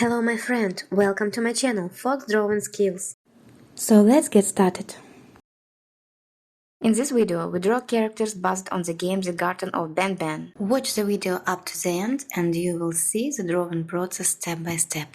Hello my friend, welcome to my channel Fox Drawing Skills. So let's get started. In this video we draw characters based on the game The Garden of Banban. Watch the video up to the end and you will see the drawing process step by step.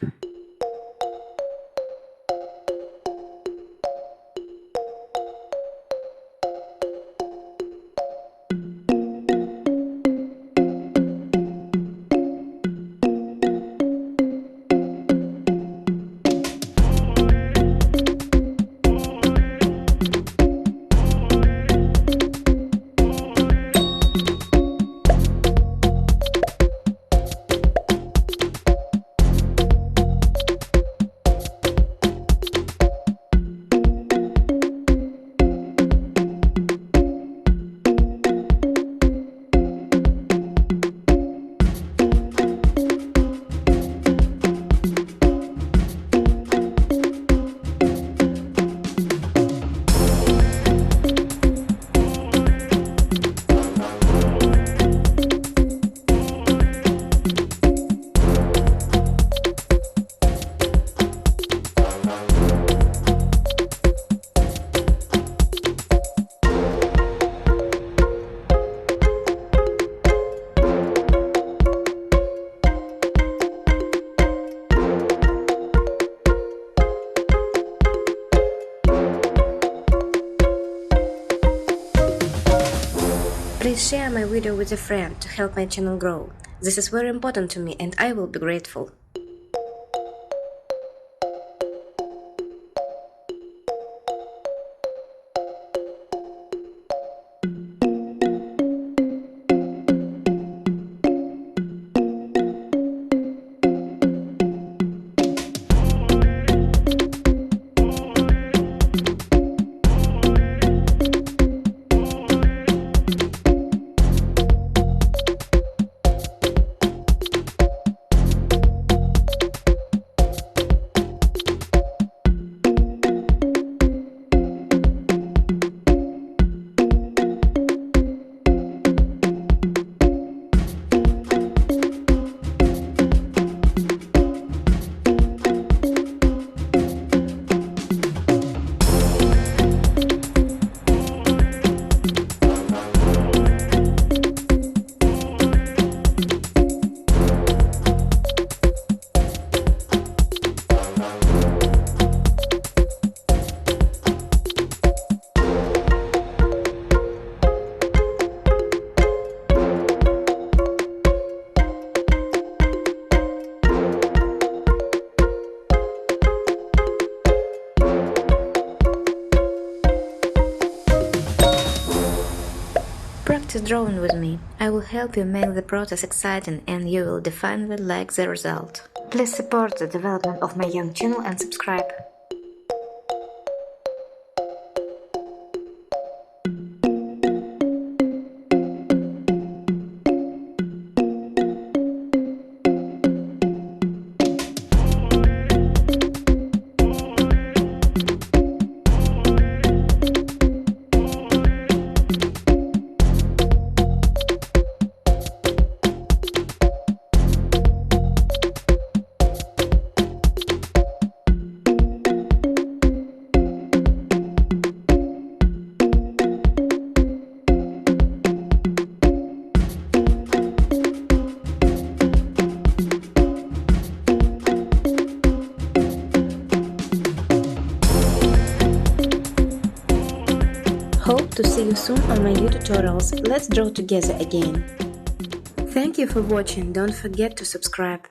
Please share my video with a friend to help my channel grow. This is very important to me and I will be grateful. Practice drawing with me. I will help you make the process exciting and you will definitely like the result. Please support the development of my young channel and subscribe. Hope to see you soon on my new tutorials. Let's draw together again. Thank you for watching. Don't forget to subscribe.